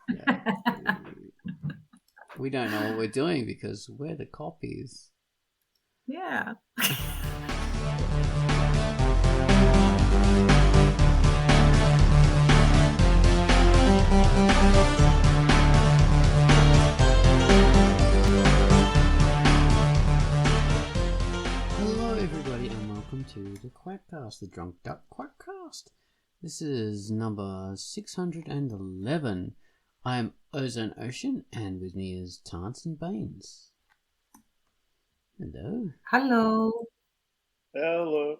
Yeah. We don't know what we're doing because we're the copies. Yeah. Hello, everybody, and welcome to the Quackcast, the Drunkduck Quackcast. This is number 611. I am Ozone Ocean, and with me is Tance and Baines. Hello. Hello. Hello.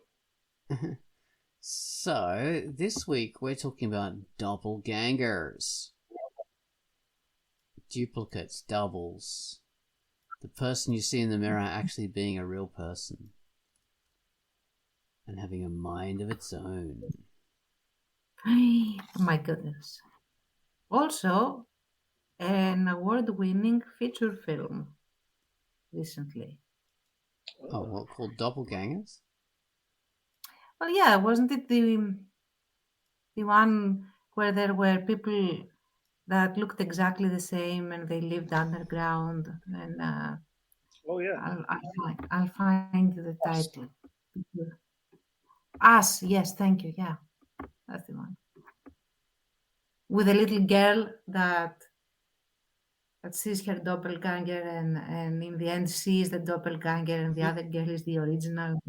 So, this week we're talking about doppelgangers. Duplicates, doubles. The person you see in the mirror actually being a real person. And having a mind of its own. Oh my goodness. Also, an award-winning feature film recently. Oh, what, called Doppelgängers? Well, yeah, wasn't it the one where there were people that looked exactly the same and they lived underground? And Oh yeah. I'll find the title. Us, yes, thank you. Yeah, that's the one. With a little girl that sees her doppelganger and in the end sees the doppelganger and the other girl is the original,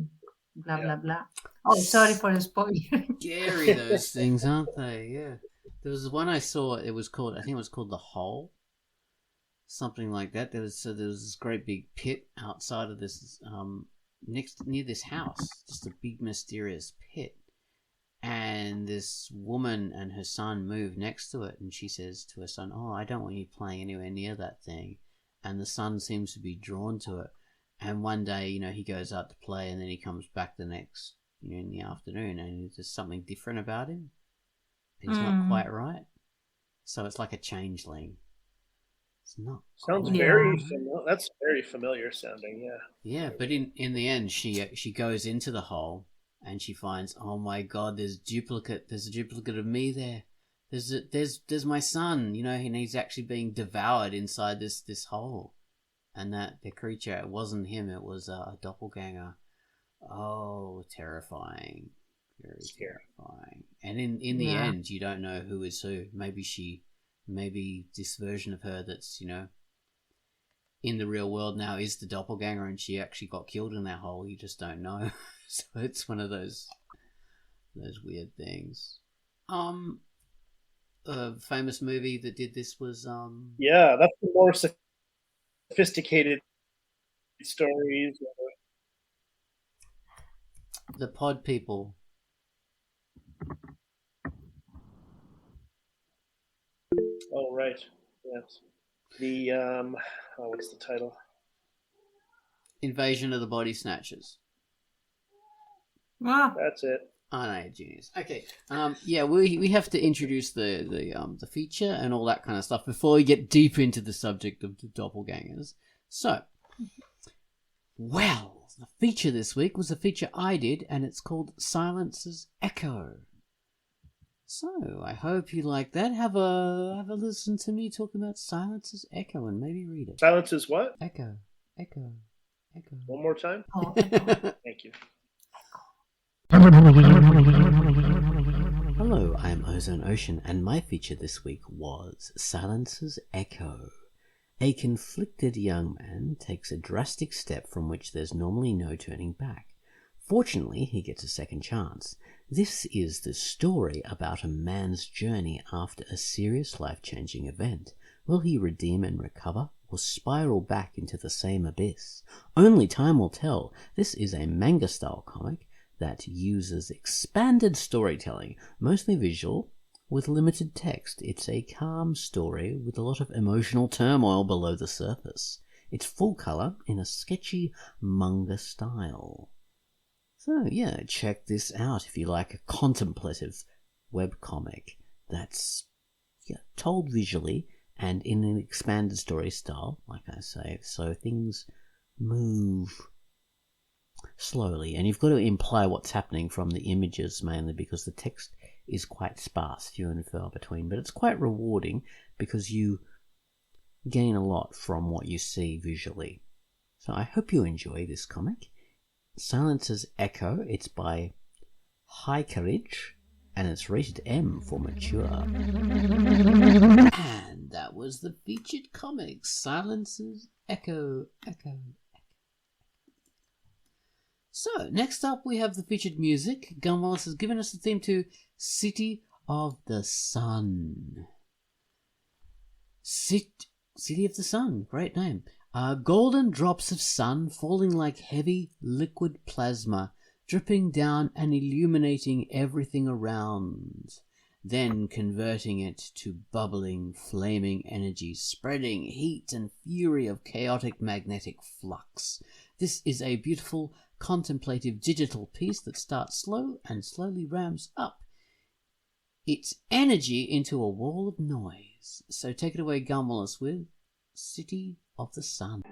blah, Yeah. blah, blah. Oh, sorry for the spoiler. Scary, those things, aren't they? Yeah. There was one I saw, I think it was called The Hole. Something like that. There was this great big pit outside of this, near this house. Just a big mysterious pit. And this woman and her son move next to it, and she says to her son, "Oh, I don't want you playing anywhere near that thing." And the son seems to be drawn to it. And one day, he goes out to play, and then he comes back the next, in the afternoon, and there's something different about him. He's not quite right. So it's like a changeling. It's not. Sounds quite- very familiar. That's very familiar sounding. Yeah. Yeah, but in the end, she goes into the hole, and she finds, oh my god, there's a duplicate of me there. There's my son, and he's actually being devoured inside this hole. And that the creature, it wasn't him, it was a doppelganger. Oh, terrifying. Very terrifying. And in the end, you don't know who is who. Maybe this version of her that's, in the real world now is the doppelganger, and she actually got killed in that hole. You just don't know. So it's one of those weird things. A famous movie that did this was Yeah, that's the more sophisticated stories. The Pod People. Oh right. Yes. The what's the title? Invasion of the Body Snatchers. That's it. Oh no, genius. Okay. Yeah, we have to introduce the feature and all that kind of stuff before we get deep into the subject of the doppelgangers. So, well, the feature this week was a feature I did, and it's called Silence's Echo. So, I hope you like that. Have a listen to me talk about Silence's Echo and maybe read it. Silence is what? Echo. One more time. Oh. Thank you. Hello, I am Ozone Ocean, and my feature this week was Silence's Echo. A conflicted young man takes a drastic step from which there's normally no turning back. Fortunately, he gets a second chance. This is the story about a man's journey after a serious life-changing event. Will he redeem and recover, or spiral back into the same abyss? Only time will tell. This is a manga-style comic that uses expanded storytelling, mostly visual, with limited text. It's a calm story with a lot of emotional turmoil below the surface. It's full colour in a sketchy manga style. So yeah, check this out if you like a contemplative webcomic that's told visually and in an expanded story style, like I say, so things move slowly, and you've got to imply what's happening from the images mainly, because the text is quite sparse, few and far between, but it's quite rewarding because you gain a lot from what you see visually. So I hope you enjoy this comic. Silence's Echo, it's by High Courage, and it's rated M for mature. And that was the featured comic, Silence's Echo. So, next up we have the featured music. Gunwallace has given us the theme to City of the Sun. City of the Sun, great name. Golden drops of sun falling like heavy liquid plasma, dripping down and illuminating everything around, then converting it to bubbling, flaming energy, spreading heat and fury of chaotic magnetic flux. This is a beautiful, contemplative digital piece that starts slow and slowly ramps up its energy into a wall of noise. So take it away, Gunwallace, with City of the Sun.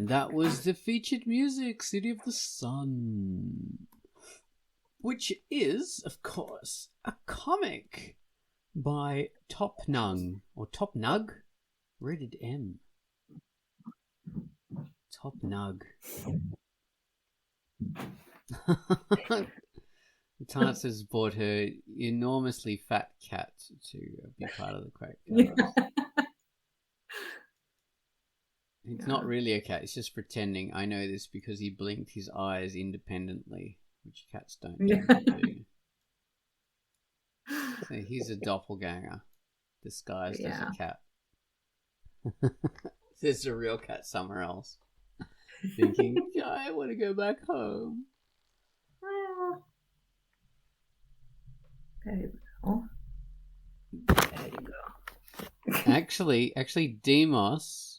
That was the featured music, City of the Sun, which is, of course, a comic by Top Nug, or Top Nug, rated M. Top Nug. Tance has bought her enormously fat cat to be part of the Quackcast. It's not really a cat, it's just pretending. I know this because he blinked his eyes independently, which cats don't do. So he's a doppelganger disguised as a cat. There's a real cat somewhere else. Thinking, I want to go back home. There you go. There you go. Actually, Demos,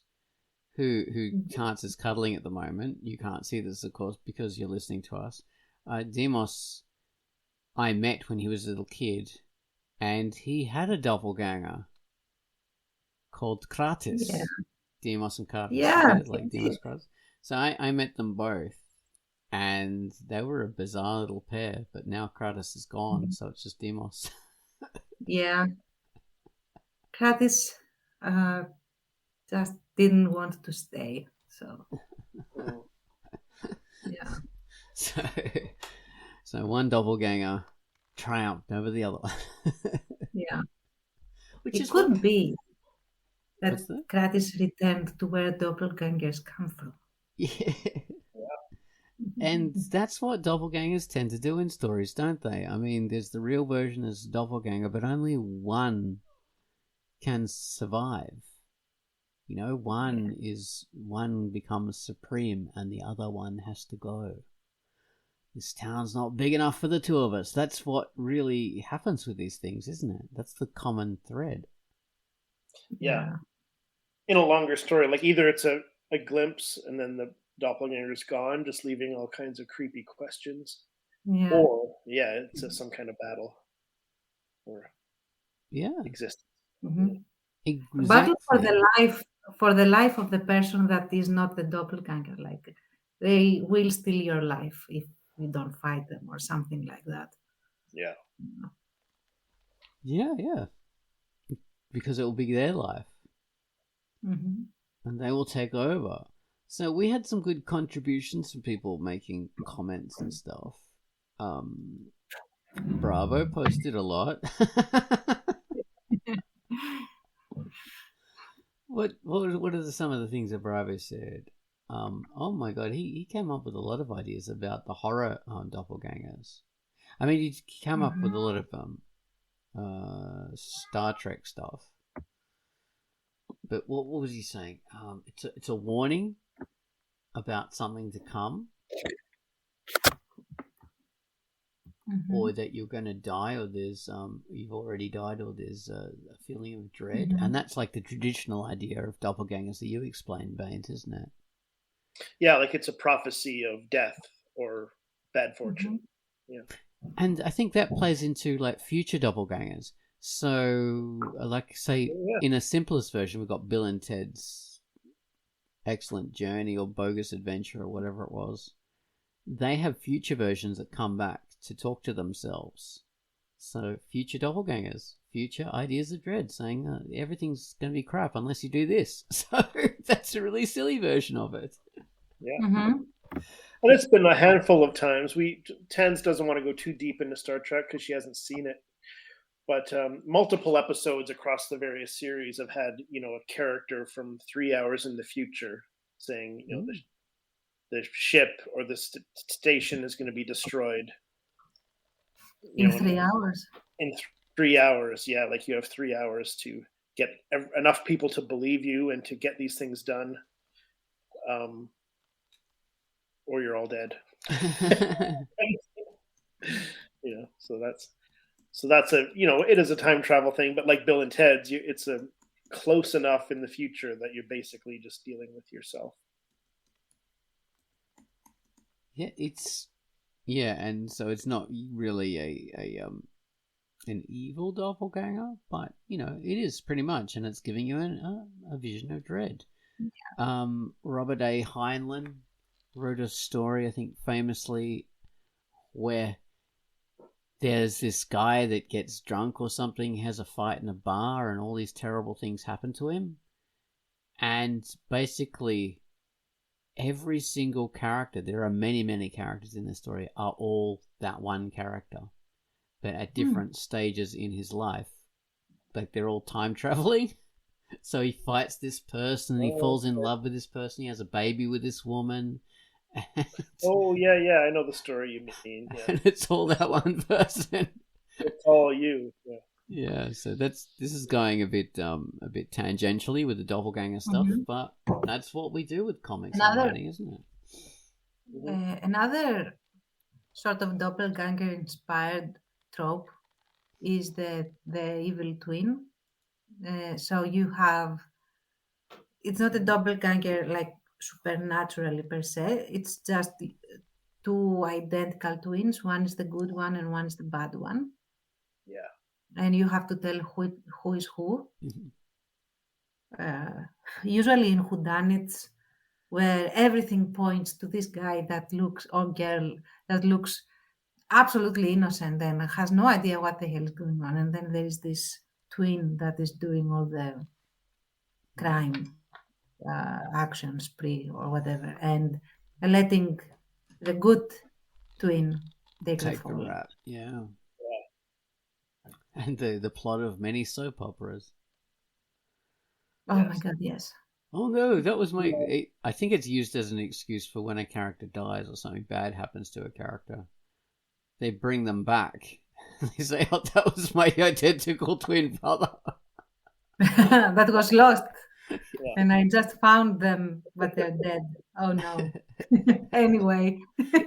who Tance is cuddling at the moment. You can't see this, of course, because you're listening to us. Demos, I met when he was a little kid, and he had a doppelganger called Kratis. Yeah. Demos and Kratis. Yeah. Like Demos Kratis. So I met them both, and they were a bizarre little pair, but now Kratis is gone, so it's just Demos. Yeah. Kratis just didn't want to stay. So, yeah. So one doppelganger triumphed over the other one. Yeah. Which It is could be that What's that? Kratis returned to where doppelgangers come from. Yeah. And that's what doppelgangers tend to do in stories, don't they? I mean, there's the real version as doppelganger, but only one can survive. You know, one becomes supreme and the other one has to go. This town's not big enough for the two of us. That's what really happens with these things, isn't it? That's the common thread. Yeah. In a longer story, like either it's a glimpse and then the doppelganger's gone, just leaving all kinds of creepy questions. Yeah. Or, it's some kind of battle or existence. Mm-hmm. Exactly. Battle for the life of the person that is not the doppelganger. Like they will steal your life if you don't fight them or something like that. Yeah. Yeah. Because it will be their life. Mm-hmm. And they will take over. So we had some good contributions from people making comments and stuff. Bravo posted a lot. What are some of the things that Bravo said? Oh my god, he came up with a lot of ideas about the horror doppelgangers. I mean, he came up with a lot of Star Trek stuff. But what was he saying? It's a warning about something to come, or that you're going to die, or there's you've already died, or there's a feeling of dread, and that's like the traditional idea of doppelgangers that you explained, Baines, isn't it? Yeah, like it's a prophecy of death or bad fortune. Yeah, and I think that plays into like future doppelgangers. So, like, say, in a simplest version, we've got Bill and Ted's Excellent Journey or Bogus Adventure or whatever it was. They have future versions that come back to talk to themselves. So, future doppelgangers, future ideas of dread, saying everything's going to be crap unless you do this. So, that's a really silly version of it. Yeah. And it's been a handful of times. Tens doesn't want to go too deep into Star Trek because she hasn't seen it. But multiple episodes across the various series have had, a character from 3 hours in the future saying, the ship or the station is going to be destroyed. In 3 hours? In 3 hours, yeah. Like you have 3 hours to get enough people to believe you and to get these things done. Or you're all dead. So that's a, it is a time travel thing, but like Bill and Ted's, it's a close enough in the future that you're basically just dealing with yourself. Yeah, and so it's not really an evil doppelganger, but it is pretty much, and it's giving you a vision of dread. Yeah. Robert A. Heinlein wrote a story, I think famously, where there's this guy that gets drunk or something, has a fight in a bar, and all these terrible things happen to him. And basically, every single character, there are many, many characters in the story, are all that one character, but at different stages in his life. Like, they're all time traveling. So he fights this person, he falls in love with this person, he has a baby with this woman. Yeah, I know the story you mean. Yeah. And it's all that one person. It's all you. Yeah, so this is going a bit tangentially with the doppelganger stuff, but that's what we do with comics and writing, isn't it? Another sort of doppelganger inspired trope is the evil twin. So you have, it's not a doppelganger like supernaturally per se, it's just two identical twins. One is the good one and one is the bad one. Yeah. And you have to tell who is who. Usually in whodunits, where everything points to this guy that looks, or girl that looks absolutely innocent and has no idea what the hell is going on, and then there is this twin that is doing all the crime action spree or whatever, and letting the good twin take the Take the fall. rap, yeah. And the plot of many soap operas. Oh Yes. my god, yes. Oh no, that was my. I think it's used as an excuse for when a character dies or something bad happens to a character. They bring them back. They say, "Oh, that was my identical twin brother." That was lost. Yeah. And I just found them, but they're dead. Oh no. Anyway.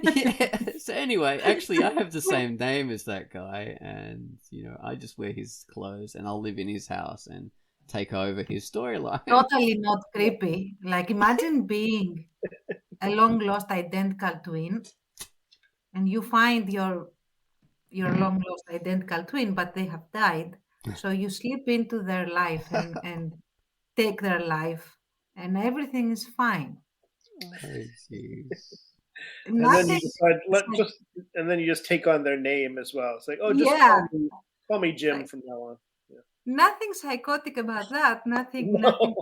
Yeah. So anyway, actually, I have the same name as that guy, and I just wear his clothes, and I'll live in his house and take over his storyline. Totally not creepy. Like, imagine being a long lost identical twin, and you find your long lost identical twin, but they have died. So you slip into their life and take their life, and everything is fine. Oh, jeez. And then you Nothing. decide and then you just take on their name as well. It's like, oh, just Yeah. call me Jim from now on. Yeah. Nothing psychotic about that. Nothing. No.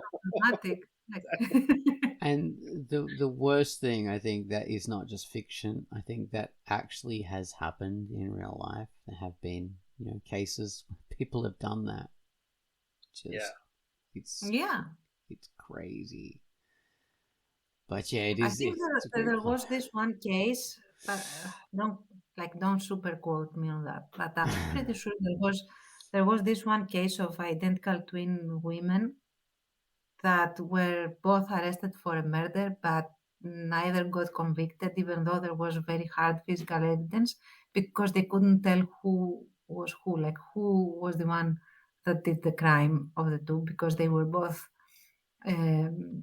Nothing problematic. And the worst thing, I think, that is not just fiction. I think that actually has happened in real life. There have been, cases where people have done that. Yeah. Yeah. It's crazy. But yeah, it I is. think It's a great there plot. was this one case, but don't super quote me on that. But I'm pretty sure there was this one case of identical twin women that were both arrested for a murder, but neither got convicted, even though there was very hard physical evidence, because they couldn't tell who was who, like who was the one that did the crime of the two, because they were both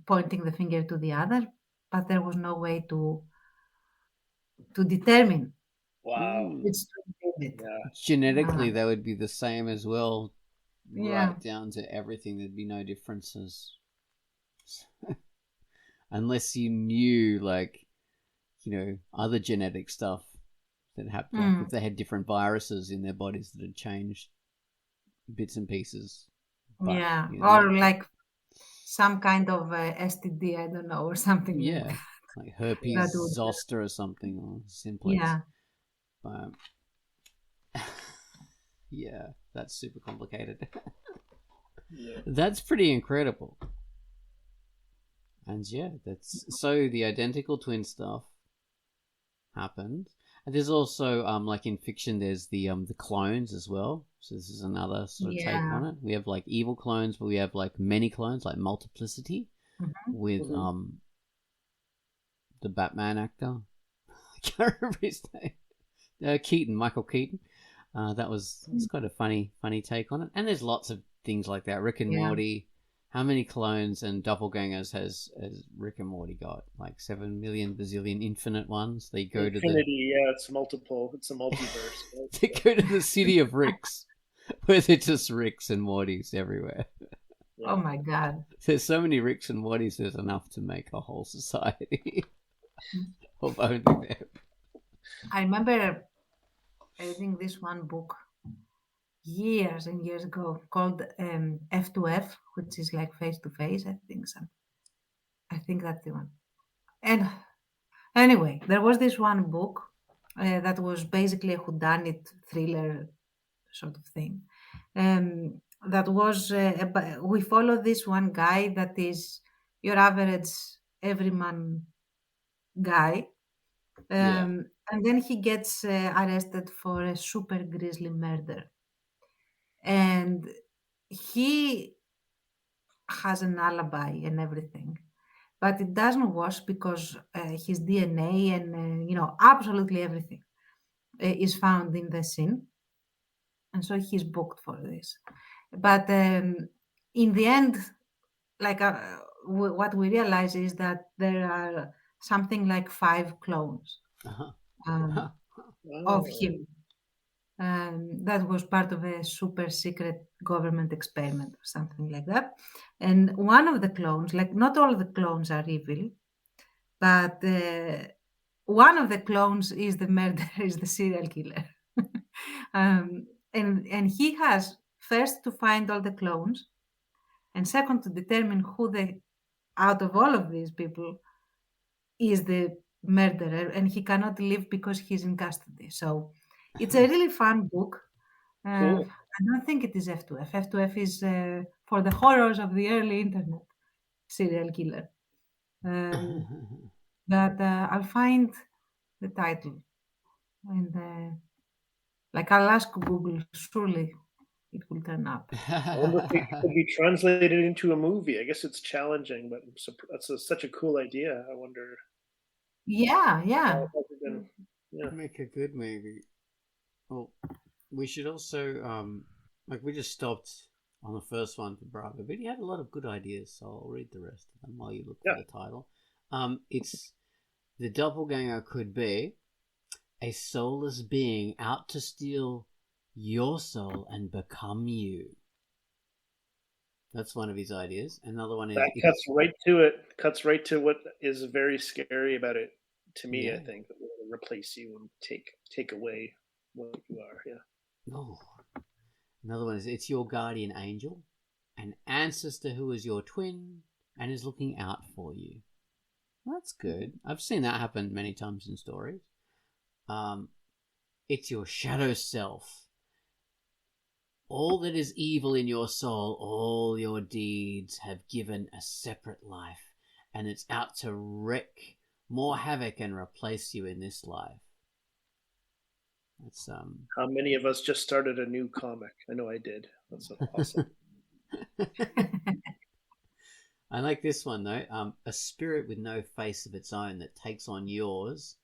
pointing the finger to the other, but there was no way to determine Wow. which twin did it. Yeah. Genetically, they would be the same as well, Yeah. right down to everything. There'd be no differences. Unless you knew, other genetic stuff that happened. Like if they had different viruses in their bodies that had changed bits and pieces. But, Yeah, not- or like some kind of STD, I don't know, or something like yeah, that. like herpes That would- zoster or something, or simplex. Yeah. But yeah, that's super complicated. Yeah. That's pretty incredible. And yeah, that's so the identical twin stuff happened. And there's also like in fiction there's the clones as well. So this is another sort of take Yeah. on it. We have like evil clones, but we have like many clones, like multiplicity with the Batman actor. I can't remember his name. Keaton, Michael Keaton. That was quite a funny take on it. And there's lots of things like that. Rick and Yeah. Morty. How many clones and doppelgangers has Rick and Morty got? Like 7 million bazillion infinite ones. They go Infinity, yeah, it's multiple. It's a multiverse. Right? they go to the city of Ricks, where they're just Ricks and Mortys everywhere. Yeah. Oh my God. There's so many Ricks and Mortys, there's enough to make a whole society of only them. I remember reading this one book years and years ago called F2F, which is like face to face. I think that's the one. And anyway, there was this one book that was basically a whodunit thriller sort of thing. That was we follow this one guy that is your average everyman guy. And then he gets arrested for a super grisly murder. And he has an alibi and everything. But it doesn't work because his DNA and, absolutely everything is found in the scene. And so he's booked for this. But in the end, like what we realize is that there are something like 5 clones Uh-huh. of him. That was part of a super secret government experiment or something like that. And one of the clones, like not all of the clones are evil, but one of the clones is the murderer, is the serial killer. And he has first to find all the clones, and second to determine who out of all of these people is the murderer, and he cannot leave because he's in custody. So it's a really fun book. Cool. I don't think it is F2F. F2F is for the horrors of the early internet, serial killer. But I'll find the title, and I'll ask Google. Surely it will turn up. I wonder if it could be translated into a movie. I guess it's challenging, but that's such a cool idea. I wonder. Yeah. Yeah. Make a good movie. Well, we should also we just stopped on the first one for Bravo, but he had a lot of good ideas, so I'll read the rest of them while you look for the title. It's the doppelganger could be a soulless being out to steal your soul and become you. That's one of his ideas. Another one is that cuts right to it. Cuts right to what is very scary about it to me. I think that will replace you and take away what you are. Yeah. Oh. Another one is it's your guardian angel, an ancestor who is your twin and is looking out for you. That's good. I've seen that happen many times in stories. It's your shadow self. All that is evil in your soul, all your deeds have given a separate life, and it's out to wreak more havoc and replace you in this life. That's How many of us just started a new comic? I know I did. That's awesome. I like this one though. A spirit with no face of its own that takes on yours,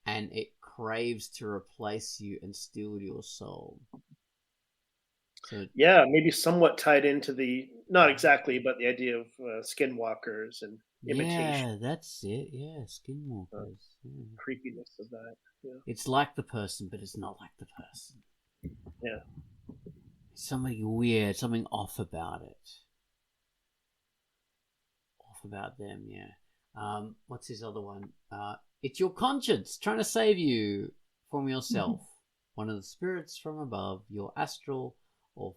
and it craves to replace you and steal your soul. So, yeah, maybe somewhat tied into not exactly, but the idea of skinwalkers and imitation. Yeah, that's it. Yeah, skinwalkers. Creepiness of that. Yeah. It's like the person, but it's not like the person. Yeah. Something weird, something off about it. Off about them, yeah. What's his other one? It's your conscience trying to save you from yourself. One of the spirits from above, your astral or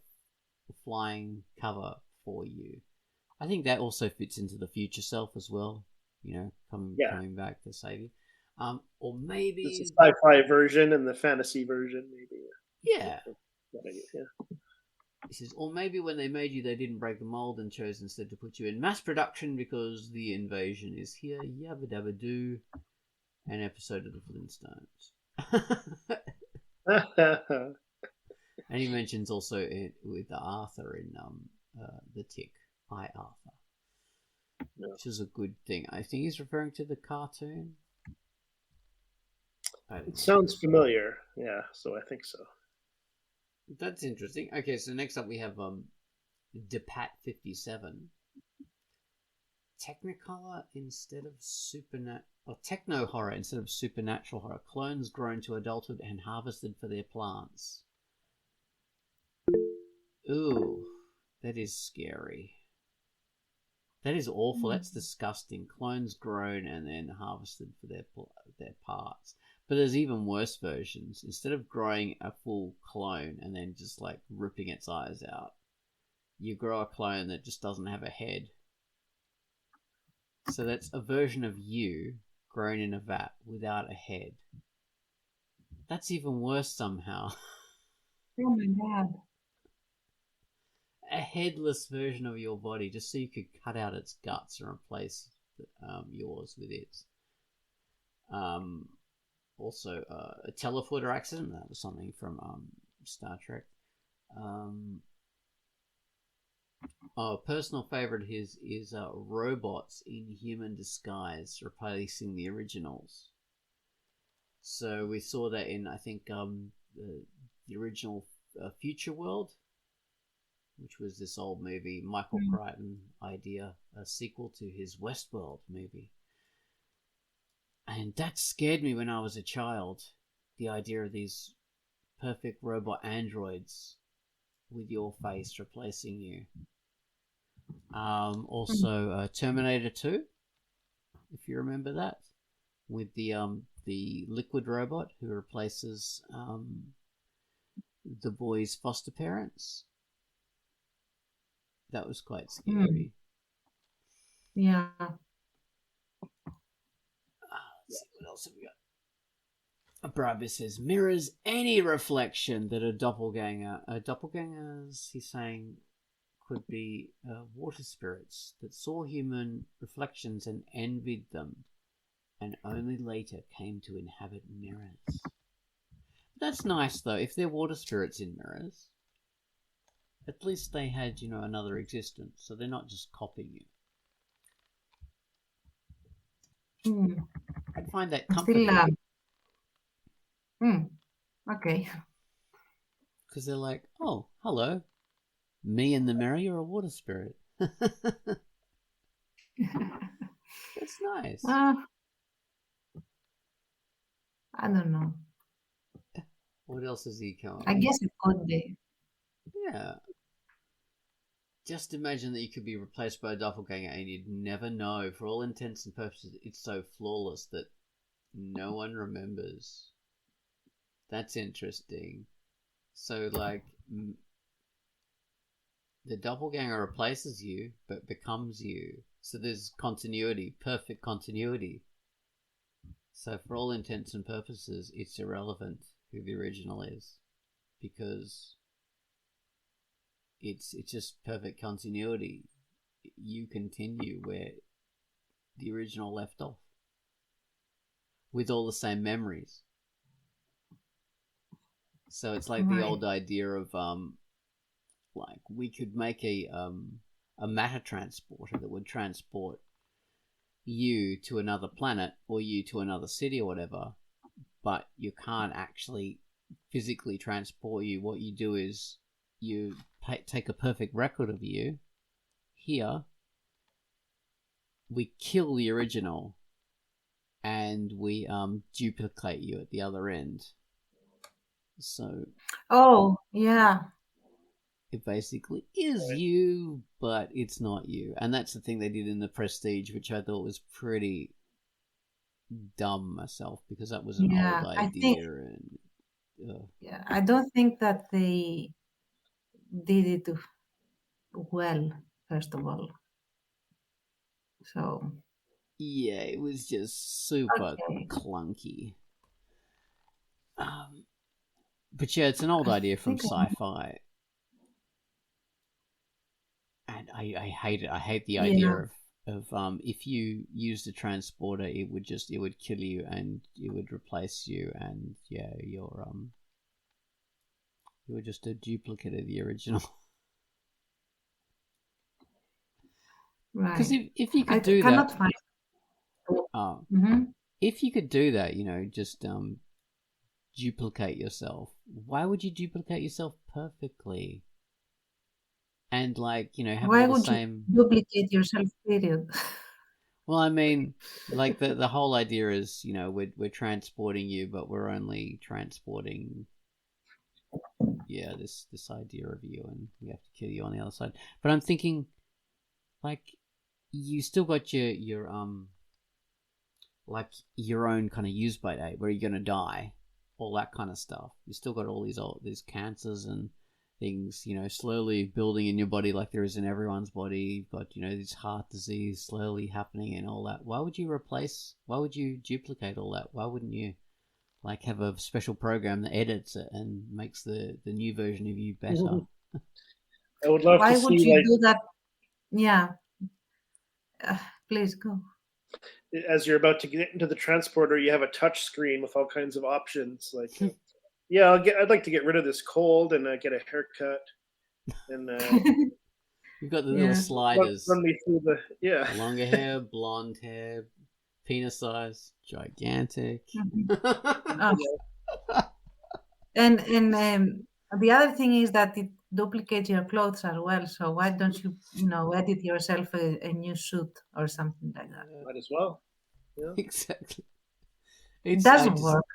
flying cover for you. I think that also fits into the future self as well. Coming back to save you. Or maybe it's a sci-fi version and the fantasy version, maybe. Yeah. Yeah. He says, or maybe when they made you, they didn't break the mold and chose instead to put you in mass production because the invasion is here. Yabba dabba doo. An episode of the Flintstones. And he mentions also it with Arthur in the Tick, I Arthur, which is a good thing. I think he's referring to the cartoon. It sounds familiar, yeah. So I think so. That's interesting. Okay, so next up we have Depat 57. Technicolor instead of techno horror instead of supernatural horror. Clones grown to adulthood and harvested for their plants. Ooh, that is scary. That is awful. That's disgusting. Clones grown and then harvested for their parts. But there's even worse versions. Instead of growing a full clone and then just like ripping its eyes out, you grow a clone that just doesn't have a head. So that's a version of you grown in a vat without a head. That's even worse somehow. Oh my god. A headless version of your body just so you could cut out its guts and replace yours with its. Also, a teleporter accident. That was something from Star Trek. A personal favorite of his is robots in human disguise replacing the originals. So we saw that in, I think, the original Future World, which was this old movie, Michael Crichton idea, a sequel to his Westworld movie. And that scared me when I was a child, the idea of these perfect robot androids with your face replacing you. Also, Terminator 2, if you remember that, with the liquid robot who replaces the boy's foster parents. That was quite scary. Yeah. Let's see, what else have we got? Bribus says, mirrors any reflection that a doppelganger... doppelgangers, he's saying, could be water spirits that saw human reflections and envied them, and only later came to inhabit mirrors. That's nice, though. If they're water spirits in mirrors, at least they had, another existence, so they're not just copying you. I'd find that comforting. Okay. Because they're like, oh, hello. Me in the mirror, you're a water spirit. That's nice. Well, I don't know. What else has he come? I guess it could be. Yeah. Just imagine that you could be replaced by a doppelganger and you'd never know. For all intents and purposes, it's so flawless that no one remembers. That's interesting. So, like, the doppelganger replaces you, but becomes you. So there's continuity, perfect continuity. So for all intents and purposes, it's irrelevant who the original is, because it's just perfect continuity. You continue where the original left off, with all the same memories. So it's like the old idea of like we could make a matter transporter that would transport you to another planet or you to another city or whatever, but you can't actually physically transport you. What you do is you take a perfect record of you here, we kill the original, and we duplicate you at the other end. So it basically is you, but it's not you. And that's the thing they did in The Prestige, which I thought was pretty dumb myself, because that was an old idea. I don't think that they did it well, first of all. So yeah, it was just super clunky. But yeah, it's an old idea from sci-fi. And I hate it. I hate the idea of if you used a transporter, it would kill you and it would replace you, and you were just a duplicate of the original. Right. Because if you could do that, Mm-hmm. if you could do that, just duplicate yourself. Why would you duplicate yourself perfectly? And have Why all the would same. You duplicate yourself? Period. Well, I mean, like the whole idea is, we're transporting you, but we're only transporting, this idea of you, and we have to kill you on the other side. But I'm thinking, like, you still got your like your own kind of use by date where you're gonna die, all that kind of stuff. You still got all these cancers and things, slowly building in your body, like there is in everyone's body. But this heart disease slowly happening and all that. Why would you duplicate all that? Why wouldn't you have a special program that edits it and makes the new version of you better? I would love to see. Why would you do that? Yeah. Please go. As you're about to get into the transporter, you have a touch screen with all kinds of options. I'd like to get rid of this cold and get a haircut. And you've got the little sliders. Run me through the longer hair, blonde hair, penis size, gigantic. And the other thing is that it duplicates your clothes as well. So why don't you, edit yourself a new suit or something like that? Might as well. Yeah. Exactly. It doesn't work.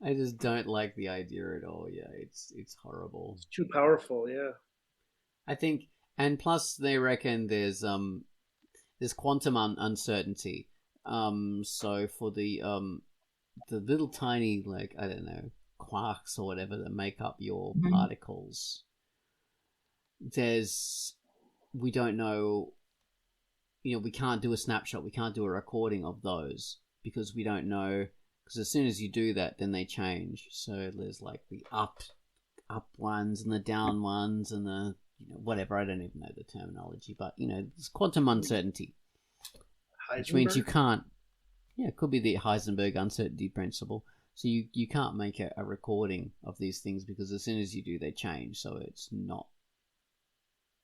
I just don't like the idea at all. Yeah, it's horrible. It's too powerful. Yeah. I think, and plus they reckon there's quantum uncertainty. So for the little tiny, I don't know, quarks or whatever that make up your Mhm. particles. We don't know, we can't do a snapshot, we can't do a recording of those because we don't know, because as soon as you do that, then they change. So there's like the up ones and the down ones and the whatever. I don't even know the terminology, but there's quantum uncertainty, which means you Heisenberg? can't. Yeah, it could be the Heisenberg uncertainty principle. So you can't make a recording of these things because as soon as you do, they change. So it's not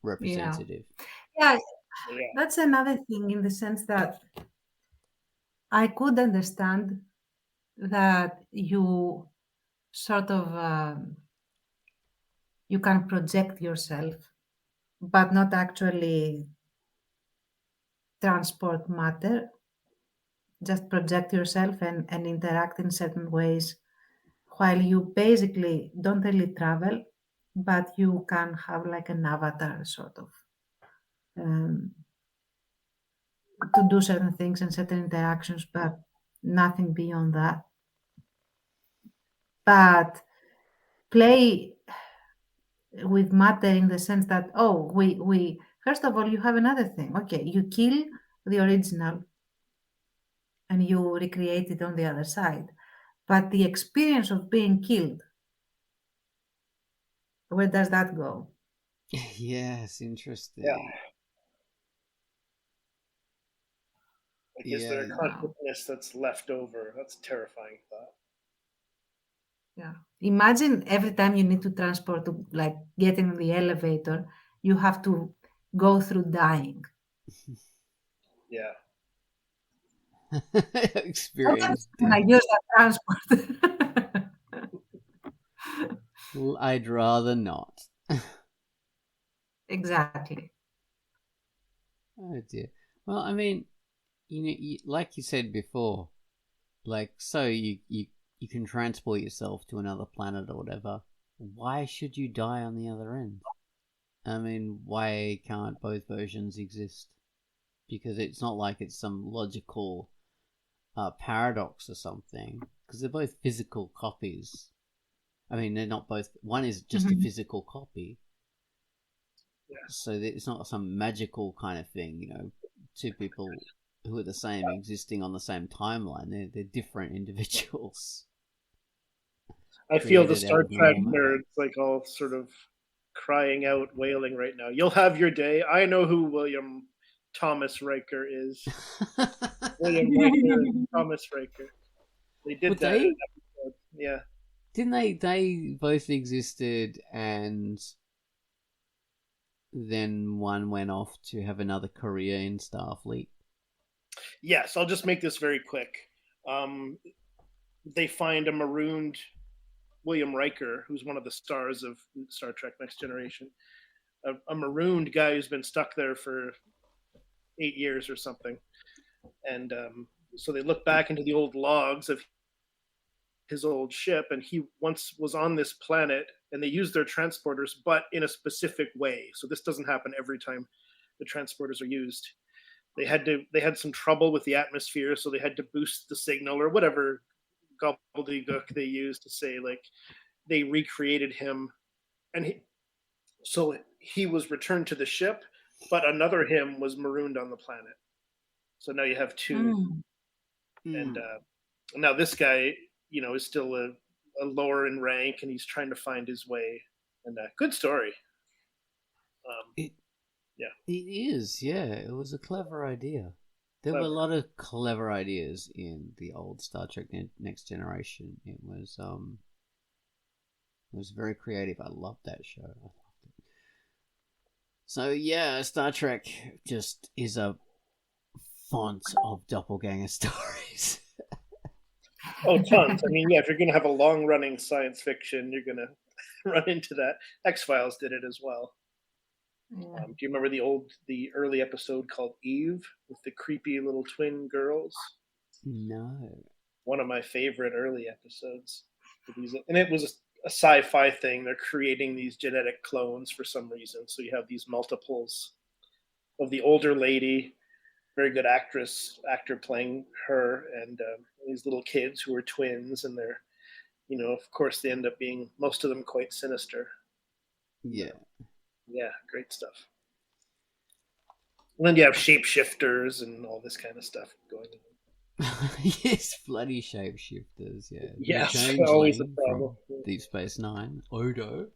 representative. Yeah, Yeah. that's another thing in the sense that I could understand that you sort of you can project yourself, but not actually transport matter. Just project yourself and interact in certain ways while you basically don't really travel, but you can have like an avatar sort of um, to do certain things and certain interactions, but nothing beyond that. But play with matter in the sense that, oh, we first of all, you have another thing. Okay, you kill the original and you recreate it on the other side. But the experience of being killed, where does that go? Yes, interesting. Yeah. Like, is there a Yeah. consciousness that's left over? That's a terrifying thought. Yeah. Imagine every time you need to transport to like get in the elevator, you have to go through dying. Yeah. Experience Can I death. use that transport? Well, I'd rather not. Exactly. Oh dear. Well, I mean, like you said before, like so you can transport yourself to another planet or whatever. Why should you die on the other end? I mean, why can't both versions exist? Because it's not like it's some logical paradox or something. Because they're both physical copies. I mean, they're not both. One is just a Mhm. physical copy, Yeah. so it's not some magical kind of thing. Two people who are the same existing on the same timeline. They're different individuals I feel the created out Star of Trek normal matter. nerds like all sort of crying out, wailing right now. You'll have your day. I know who William Thomas Riker is. William Riker and Thomas Riker. They did But that in an they episode. Yeah. didn't they both existed, and then one went off to have another career in Starfleet. Yes, I'll just make this very quick. Um, they find a marooned William Riker, who's one of the stars of Star Trek Next Generation, a marooned guy who's been stuck there for 8 years or something. And so they look back into the old logs of his old ship, and he once was on this planet, and they used their transporters, but in a specific way. So this doesn't happen every time the transporters are used. They had some trouble with the atmosphere, so they had to boost the signal or whatever gobbledygook they used to say, like, they recreated him, and so he was returned to the ship, but another him was marooned on the planet. So now you have two, Mm. and Mm. now this guy, is still a lower in rank, and he's trying to find his way. And good story. It Yeah, it is, yeah. It was a clever idea. There were a clever. lot of clever ideas in the old Star Trek Next Generation. It was very creative. I loved that show. I loved it. So yeah, Star Trek just is a font of doppelganger stories. Oh, tons. I mean, yeah, if you're going to have a long running science fiction, you're going to run into that. X-Files did it as well. Yeah. Do you remember the early episode called Eve with the creepy little twin girls? No. One of my favorite early episodes. And it was a sci-fi thing. They're creating these genetic clones for some reason. So you have these multiples of the older lady, very good actor playing her, and these little kids who are twins, and of course, they end up being, most of them, quite sinister. Yeah. Yeah, great stuff. And then you have shapeshifters and all this kind of stuff going on. Yes, bloody shapeshifters. Yeah, Yes, the always a changeling problem. from Deep Space Nine, Odo.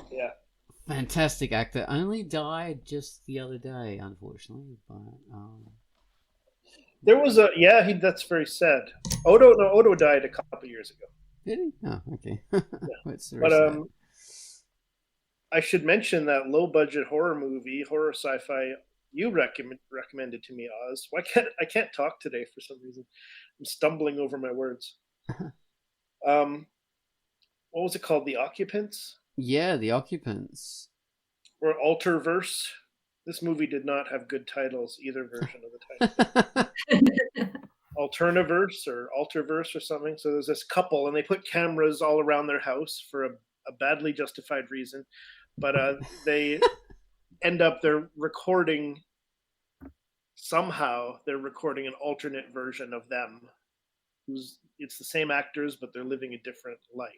Yeah. Fantastic actor. Only died just the other day, unfortunately. But There was that's very sad. Odo died a couple years ago. did he? Oh, okay. Yeah. That's very But sad. I should mention that low budget horror sci-fi you recommended to me, Oz. I can't talk today for some reason. I'm stumbling over my words. What was it called? The Occupants? Yeah, The Occupants. Or Alterverse? This movie did not have good titles, either version of the title. Alternaverse or Alterverse or something. So there's this couple, and they put cameras all around their house for a badly justified reason. But they end up, somehow they're recording an alternate version of them. It's the same actors, but they're living a different life.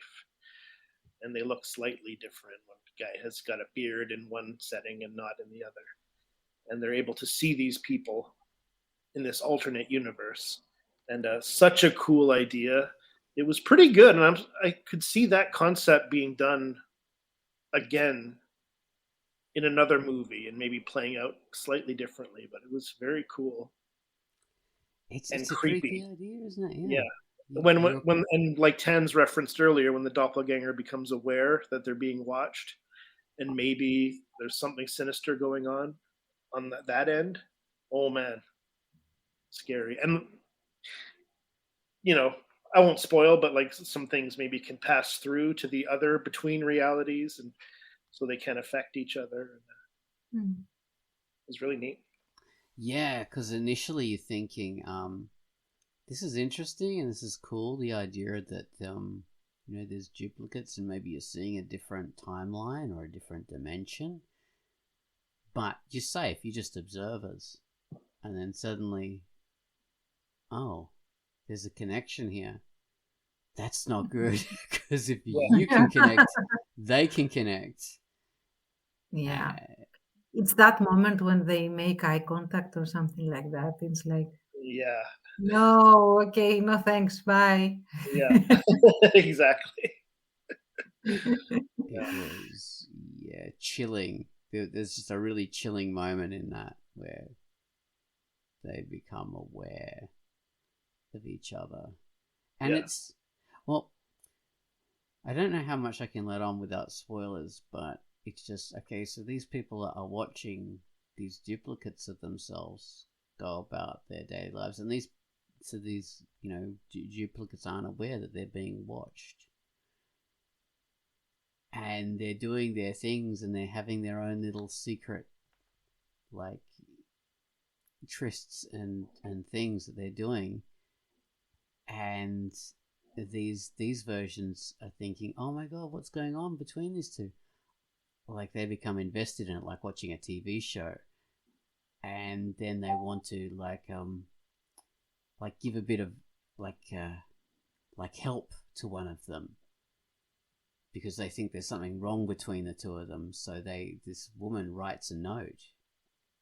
And they look slightly different. One guy has got a beard in one setting and not in the other. And they're able to see these people in this alternate universe. And such a cool idea. It was pretty good. And I could see that concept being done again in another movie and maybe playing out slightly differently. But it was very cool. It's and a creepy. creepy idea, isn't it? Yeah. When and like Tans referenced earlier, when the doppelganger becomes aware that they're being watched, and maybe there's something sinister going on that end. Oh man, scary. And I won't spoil, but like some things maybe can pass through to the other between realities, and so they can affect each other. It's really neat. Yeah, because initially you're thinking, this is interesting and this is cool. The idea that there's duplicates and maybe you're seeing a different timeline or a different dimension. But you're safe. You're just observers, and then suddenly, oh, there's a connection here. That's not good because if you can connect, they can connect. Yeah. It's that moment when they make eye contact or something like that. It's like, yeah. No, okay, no thanks, bye. Yeah, exactly. It was, chilling. There's just a really chilling moment in that where they become aware of each other. And it's, well, I don't know how much I can let on without spoilers, but it's just, okay, so these people are watching these duplicates of themselves go about their daily lives, and these duplicates aren't aware that they're being watched. And they're doing their things and they're having their own little secret, like, trysts and things that they're doing. And these versions are thinking, oh my god, what's going on between these two? Like, they become invested in it, like watching a TV show. And then they want to, like give a bit of, like help to one of them. Because they think there's something wrong between the two of them. So this woman writes a note.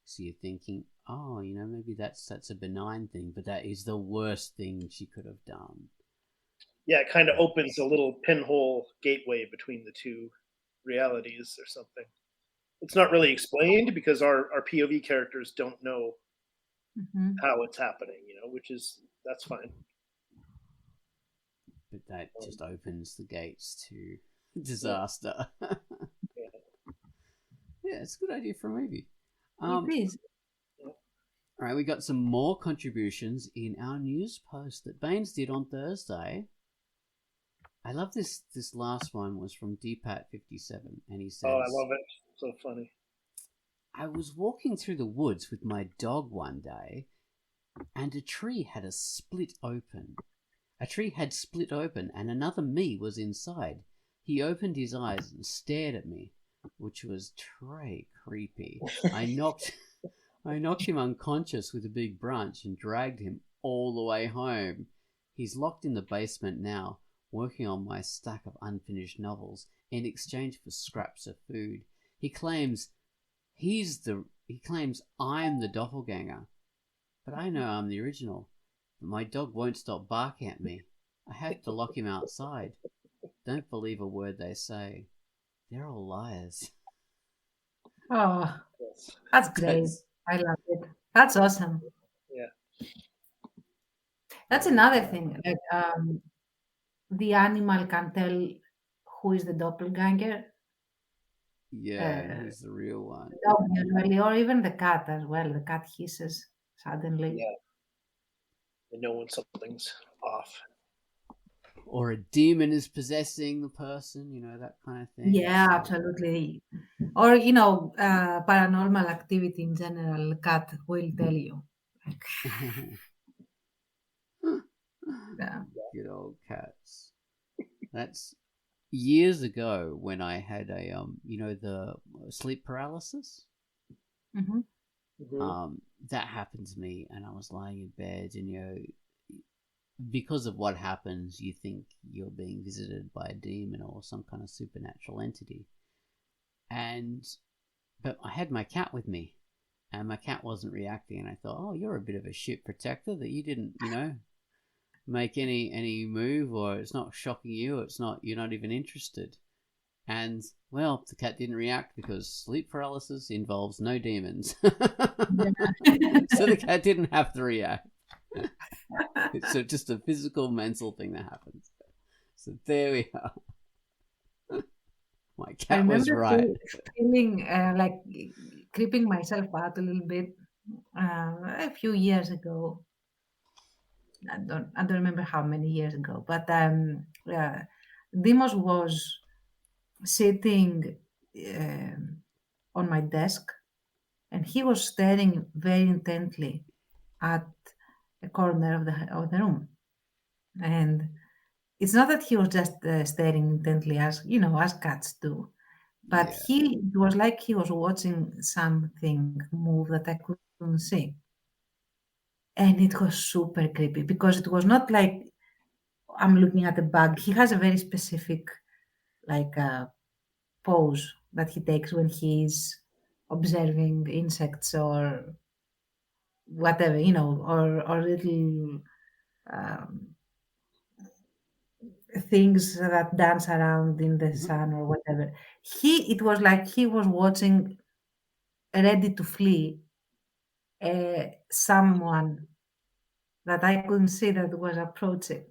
So you're thinking, oh, maybe that's a benign thing, but that is the worst thing she could have done. Yeah, it kind of opens a little pinhole gateway between the two realities or something. It's not really explained because our POV characters don't know how it's happening, that's fine. But that just opens the gates to disaster. Yeah, it's a good idea for a movie. It is. All right, we got some more contributions in our news post that Baines did on Thursday. I love this. This last one was from DPAT57, and he says, "Oh, I love it. So funny. I was walking through the woods with my dog one day, and a tree had split open. A tree had split open, and another me was inside. He opened his eyes and stared at me, which was creepy. I knocked him unconscious with a big branch and dragged him all the way home. He's locked in the basement now, working on my stack of unfinished novels in exchange for scraps of food. He claims I'm the doppelganger, but I know I'm the original. But my dog won't stop barking at me. I have to lock him outside. Don't believe a word they say. They're all liars. Oh, Yes. that's great. I love it. That's awesome. Yeah. That's another thing. Like, the animal can tell who is the doppelganger. Yeah, who's the real one? The dog usually, or even the cat as well. The cat hisses suddenly. Yeah. They know when something's off. Or a demon is possessing the person, you know, that kind of thing. Yeah, So, absolutely. Or, paranormal activity in general, cat will tell you. Yeah. good old cats. That's years ago when I had a the sleep paralysis. Hmm. That happened to me, and I was lying in bed, and because of what happens, you think you're being visited by a demon or some kind of supernatural entity. But I had my cat with me, and my cat wasn't reacting, and I thought, oh, you're a bit of a shit protector that you didn't, make any move, or it's not shocking you, you're not even interested. And, well, the cat didn't react because sleep paralysis involves no demons. So the cat didn't have to react. It's just a physical, mental thing that happens. So there we are. My cat was right. Feeling like creeping myself out a little bit a few years ago. I don't remember how many years ago, but Dimos was sitting on my desk, and he was staring very intently at a corner of the room. And it's not that he was just staring intently as cats do, but Yeah. it was like he was watching something move that I couldn't see. And it was super creepy because it was not like I'm looking at a bug. He has a very specific pose that he takes when he's observing insects or whatever, or little um, things that dance around in the sun or whatever. It was like he was watching, ready to flee, someone that I couldn't see that was approaching.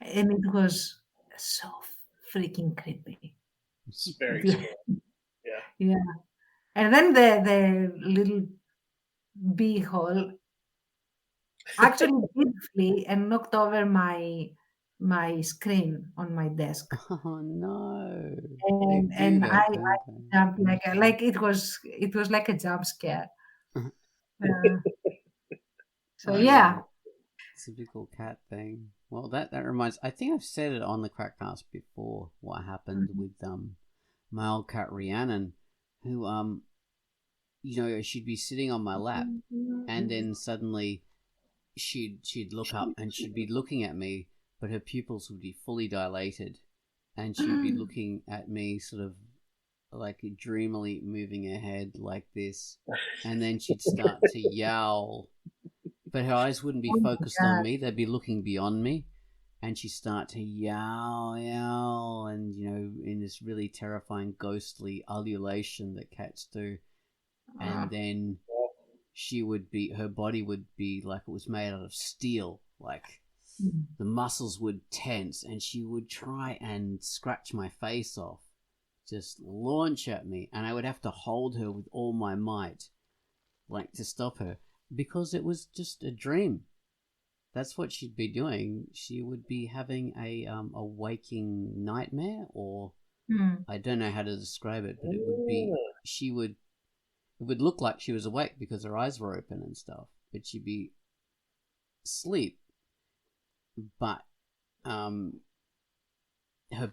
And it was so freaking creepy. It's very scary. Yeah. Yeah. And then the little beehole actually did flee and knocked over my screen on my desk. Oh no! They And do that, I don't they? jumped like it was like a jump scare. Uh, so yeah. Typical cat thing. Well, that reminds. I think I've said it on the Quackcast before. What happened with my old cat Rhiannon, who she'd be sitting on my lap, and then suddenly she'd look up and she'd be looking at me, but her pupils would be fully dilated, and she'd be looking at me sort of like dreamily moving her head like this, and then she'd start to yowl, but her eyes wouldn't be focused on me, they'd be looking beyond me, and she'd start to yowl, and in this really terrifying ghostly ululation that cats do. And then her body would be like it was made out of steel, like the muscles would tense, and she would try and scratch my face off, just launch at me, and I would have to hold her with all my might, like to stop her, because it was just a dream. That's what she'd be doing. She would be having a waking nightmare, or I don't know how to describe it, but it would look like she was awake because her eyes were open and stuff, but she'd be asleep, but her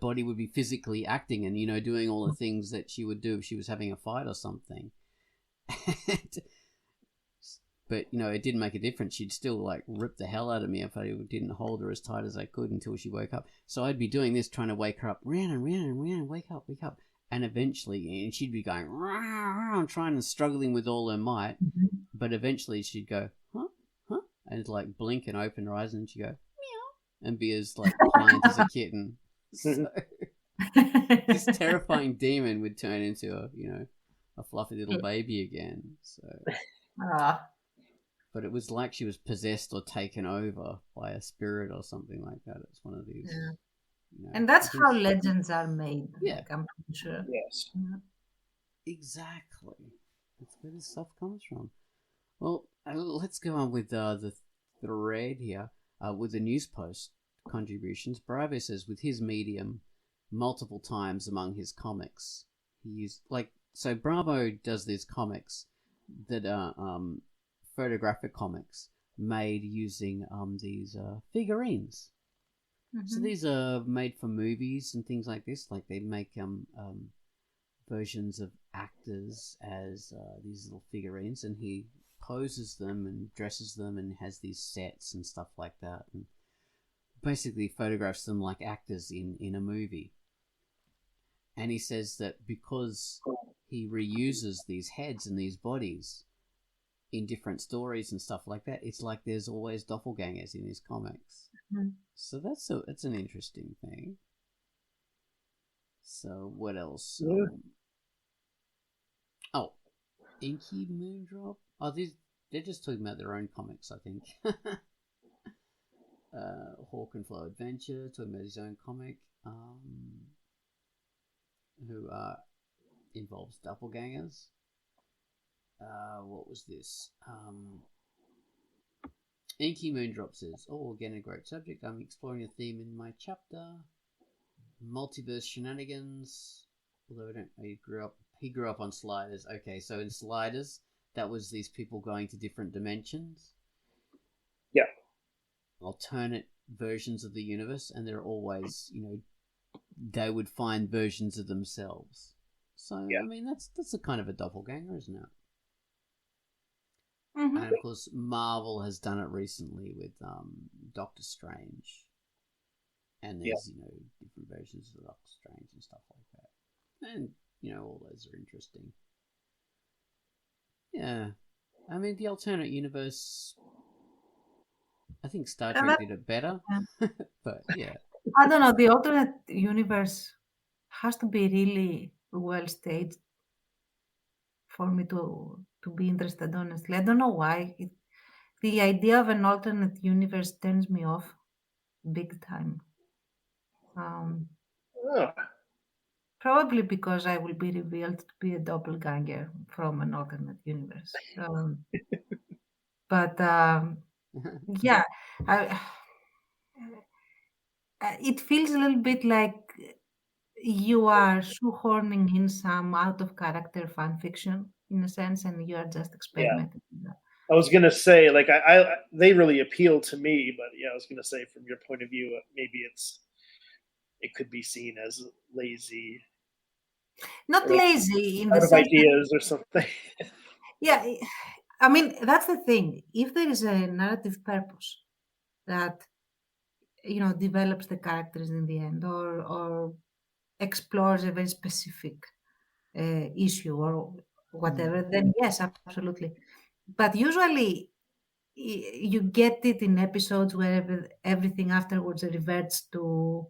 body would be physically acting and doing all the things that she would do if she was having a fight or something. But, it didn't make a difference. She'd still, like, rip the hell out of me if I didn't hold her as tight as I could until she woke up. So I'd be doing this, trying to wake her up. Rhiannon, wake up. And eventually, and she'd be going, trying and struggling with all her might. Mm-hmm. But eventually she'd go, huh? And, like, blink and open her eyes, and she'd go, meow, and be as, like, pliant as a kitten. So this terrifying demon would turn into a fluffy little baby again. So, but it was like she was possessed or taken over by a spirit or something like that. It's one of these. Yeah. And that's how legends are made. Yeah, like, I'm pretty sure. Yes. Yeah. Exactly. That's where this stuff comes from. Well, let's go on with the thread here with the news post contributions. Bravo says with his medium multiple times among his comics, he used so Bravo does these comics that are photographic comics made using these figurines. Mm-hmm. So these are made for movies and things like this. Like they make versions of actors as these little figurines, and he poses them and dresses them and has these sets and stuff like that, and basically photographs them like actors in a movie. And he says that because he reuses these heads and these bodies in different stories and stuff like that, it's like there's always doppelgangers in his comics. Mm-hmm. So it's an interesting thing. So what else? Yeah. Inky Moondrop. Oh, they're just talking about their own comics, I think. Hawk and Flow Adventure, talking about his own comic, who involves doppelgangers. What was this? Inky Moondrop says, again a great subject. I'm exploring a theme in my chapter. Multiverse shenanigans. Although he grew up on Sliders. Okay, so in Sliders, that was these people going to different dimensions. Yeah. Alternate versions of the universe, and they're always, they would find versions of themselves. So, yeah. I mean, that's a kind of a doppelganger, isn't it? Mm-hmm. And of course, Marvel has done it recently with Doctor Strange. And there's, different versions of Doctor Strange and stuff like that. And, all those are interesting. Yeah. I mean, the alternate universe, I think Star Trek did it better. But, yeah. I don't know. The alternate universe has to be really well staged for me to be interested, honestly. I don't know why. The idea of an alternate universe turns me off big time. Probably because I will be revealed to be a doppelganger from an alternate universe. But yeah, it feels a little bit like you are shoehorning in some out of character fan fiction in a sense, and you are just experimenting with that. I was gonna say, like, I they really appeal to me, but yeah, I was gonna say from your point of view, maybe it could be seen as lazy. Not lazy in the out of sense ideas or something. Yeah, I mean that's the thing. If there is a narrative purpose that develops the characters in the end, or explores a very specific issue or whatever, then yes, absolutely. But usually you get it in episodes where everything afterwards reverts to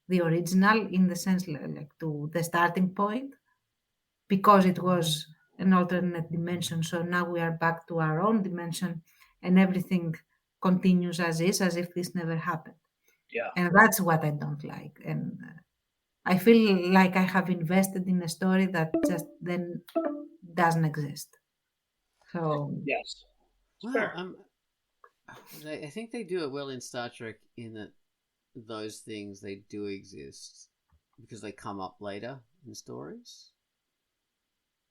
the original, in the sense like to the starting point, because it was an alternate dimension. So now we are back to our own dimension and everything continues as is, as if this never happened. Yeah. And that's what I don't like. And I feel like I have invested in a story that just then doesn't exist. So yes. Well, I think they do it well in Star Trek in that those things, they do exist because they come up later in stories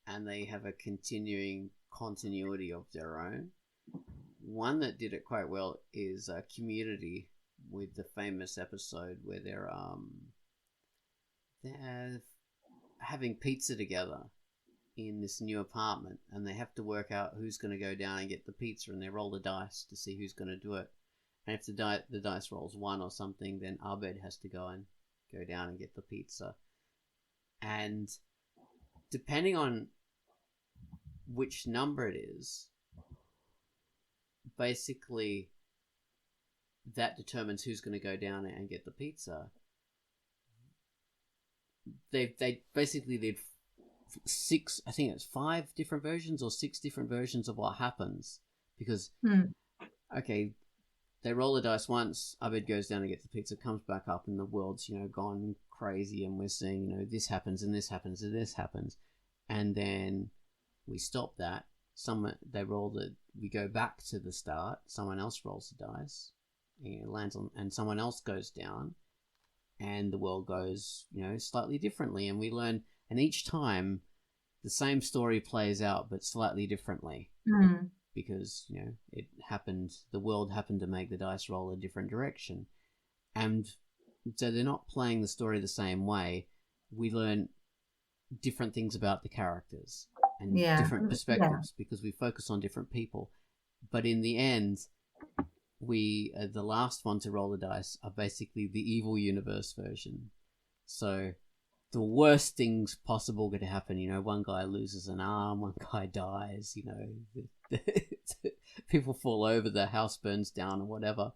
and they have a continuing continuity of their own. One that did it quite well is Community, with the famous episode where they're having pizza together, in this new apartment, and they have to work out who's going to go down and get the pizza, and they roll the dice to see who's going to do it. And if the dice rolls 1 or something, then Abed has to go down and get the pizza. And depending on which number it is, basically that determines who's going to go down and get the pizza. They basically did 6, I think it's 5 different versions or 6 different versions of what happens, because okay, they roll the dice once, Abed goes down and gets the pizza, comes back up, and the world's, gone crazy, and we're seeing, this happens, and this happens, and this happens. And then we stop that. We go back to the start, someone else rolls the dice, it lands on, and someone else goes down, and the world goes, slightly differently, and we learn, and each time the same story plays out, but slightly differently. Because, the world happened to make the dice roll a different direction. And so they're not playing the story the same way. We learn different things about the characters and different perspectives because we focus on different people. But in the end, we, the last one to roll the dice, are basically the evil universe version. So the worst things possible could happen. One guy loses an arm, one guy dies, people fall over, the house burns down or whatever.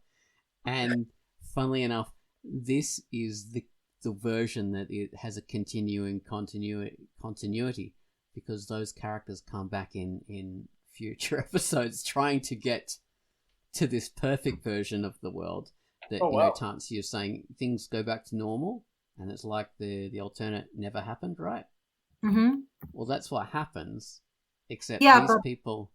And funnily enough, this is the version that it has a continuing continuity because those characters come back in future episodes trying to get to this perfect version of the world that, Tansi, you're saying things go back to normal. And it's like the alternate never happened, right? Mm-hmm. Well, that's what happens. Except these people,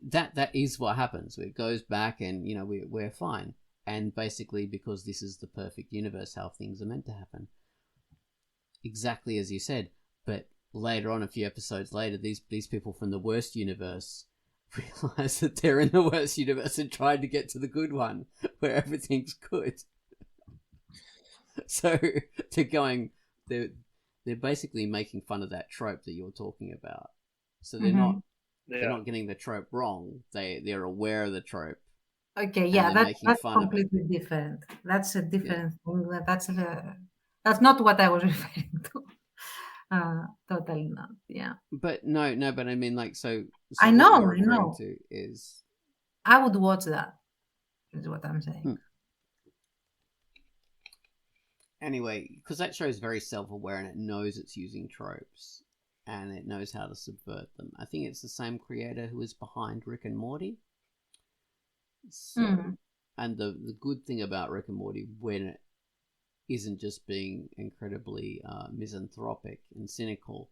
that is what happens. It goes back, and we're fine. And basically, because this is the perfect universe, how things are meant to happen, exactly as you said. But later on, a few episodes later, these people from the worst universe realize that they're in the worst universe and trying to get to the good one, where everything's good. So they're basically making fun of that trope that you're talking about. So they're not getting the trope wrong. They're aware of the trope. Okay, yeah, that's completely different. That's a different thing. That's not what I was referring to. Totally not. Yeah. But no, but I mean, so I know. What you're referring to is I would watch that. Is what I'm saying. Anyway, because that show is very self-aware and it knows it's using tropes and it knows how to subvert them. I think it's the same creator who is behind Rick and Morty. So, and the good thing about Rick and Morty, when it isn't just being incredibly misanthropic and cynical,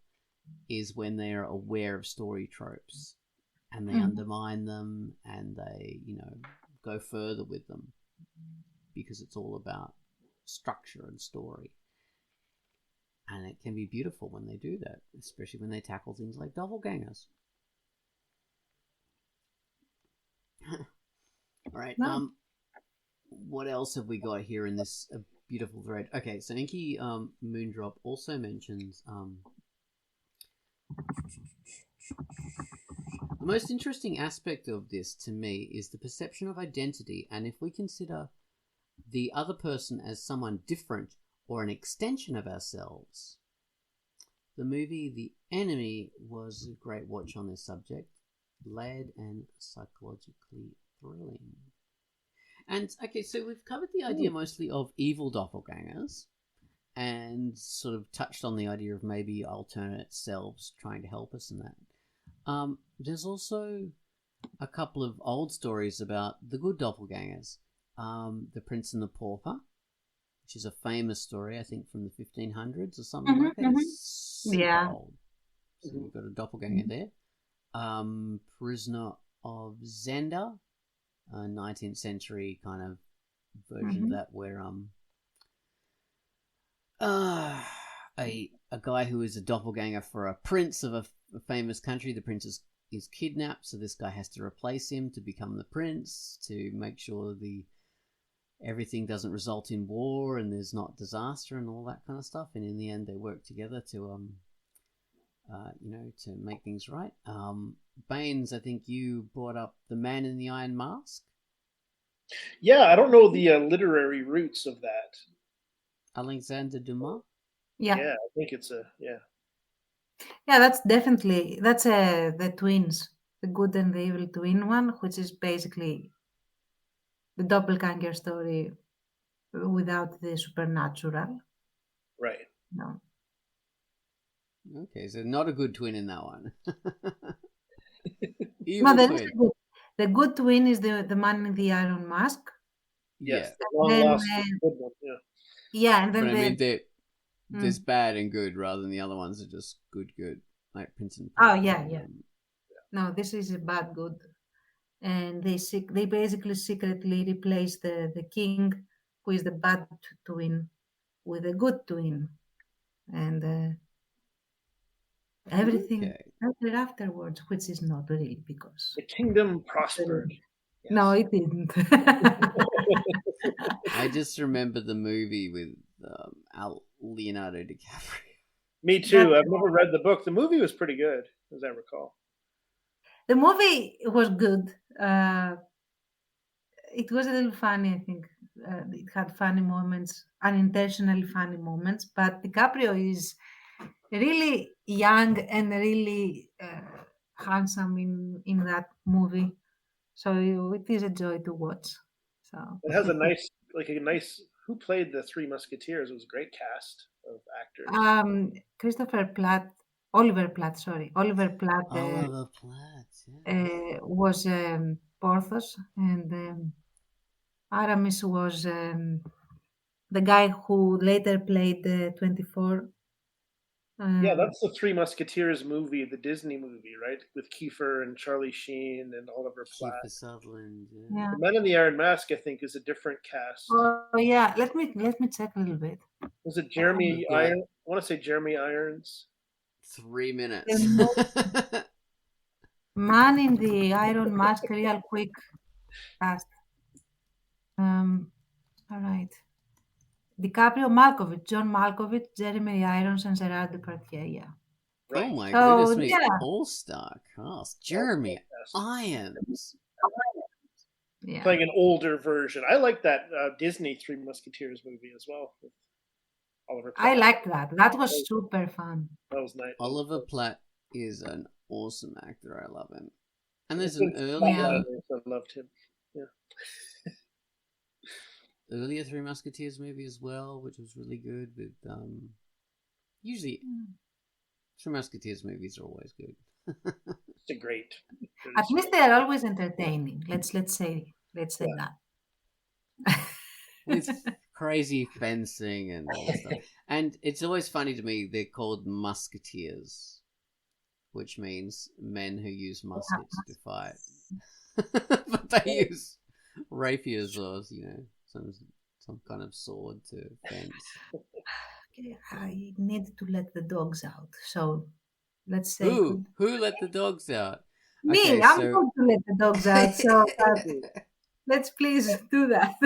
is when they are aware of story tropes and they undermine them and they, go further with them because it's all about structure and story. And it can be beautiful when they do that, especially when they tackle things like doppelgangers. All right. No. What else have we got here in this beautiful thread? Okay, so Inky Moondrop also mentions the most interesting aspect of this to me is the perception of identity, and if we consider the other person as someone different or an extension of ourselves. The movie The Enemy was a great watch on this subject, layered and psychologically thrilling. And okay, so we've covered the idea mostly of evil doppelgangers and sort of touched on the idea of maybe alternate selves trying to help us in that. There's also a couple of old stories about the good doppelgangers. The Prince and the Pauper, which is a famous story, I think, from the 1500s or something like that. It's super old. So you've got a doppelganger there. Prisoner of Zenda, a 19th century kind of version of that, where a guy who is a doppelganger for a prince of a famous country. The prince is kidnapped, so this guy has to replace him to become the prince, to make sure everything doesn't result in war and there's not disaster and all that kind of stuff. And in the end, they work together to to make things right. Baines, I think you brought up The Man in the Iron Mask. Yeah, I don't know the literary roots of that. Alexander Dumas. Yeah. Yeah, I think it's Yeah, that's the twins, the good and the evil twin one, which is basically the doppelganger story without the supernatural. right. No. Okay, so not a good twin in that one. No, Evil there is twin. the good twin is the man in the iron mask. Yes, Yeah, the long Then, lost good one. Yeah. yeah, and but then I mean, there's Mm. bad and good rather than the other ones are just good, like Prince and Oh, Pooh. yeah. No, this is a bad good. And they basically secretly replace the king, who is the bad twin, with a good twin. And everything Okay. happened afterwards, which is not real because The kingdom prospered. Yes. no, it didn't. I just remember the movie with Leonardo DiCaprio. Me too. I've never read the book. The movie was pretty good, as I recall. The movie was good. It was a little funny, I think. It had funny moments, unintentionally funny moments, but DiCaprio is really young and really handsome in that movie. So it is a joy to watch. So It has a nice. Who played the Three Musketeers? It was a great cast of actors. Christopher Platt, Oliver Platt, sorry, Oliver Platt Oliver Platt. Yeah. was Porthos, and Aramis was the guy who later played 24. Yeah, that's the Three Musketeers movie, the Disney movie, right? With Kiefer and Charlie Sheen and Oliver Platt. Kiefer Sutherland. Yeah. The Men in the Iron Mask, I think, is a different cast. Oh yeah, let me check a little bit. Was it Jeremy We've got- Irons? I want to say Jeremy Irons. 3 minutes. Man in the Iron Mask, real quick, fast. All right. DiCaprio, Malkovich, John Malkovich, Jeremy Irons, and Gerard Depardieu. Yeah. Right. Oh my So, goodness me! yeah. All-star cast. Jeremy Irons. Yeah. Playing an older version. I like that Disney Three Musketeers movie as well. With Oliver Platt. I liked that. That was super fun. That was nice. Oliver Platt is an awesome actor. I love him. And there's It's an been earlier I loved him. earlier Three Musketeers movie as well, which was really good. With usually Three Musketeers movies are always good. It's a great. At least they are always entertaining. Let's say that. With crazy fencing and all that stuff. And it's always funny to me, they're called musketeers, which means men who use muskets to fight. But they use rapiers or, some kind of sword to fence. Okay, I need to let the dogs out. So let's say Who let the dogs out? me. Okay, I'm so- going to let the dogs out. So let's please do that.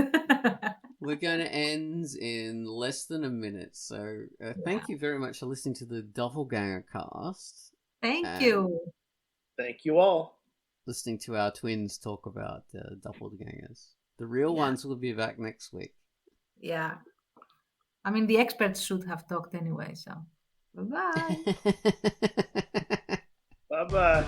We're going to end in less than a minute. So thank you very much for listening to the Doppelganger cast. Thank you. Thank you all. Listening to our twins talk about Doppelgangers. The real ones will be back next week. Yeah. I mean, the experts should have talked anyway. So bye-bye. Bye-bye.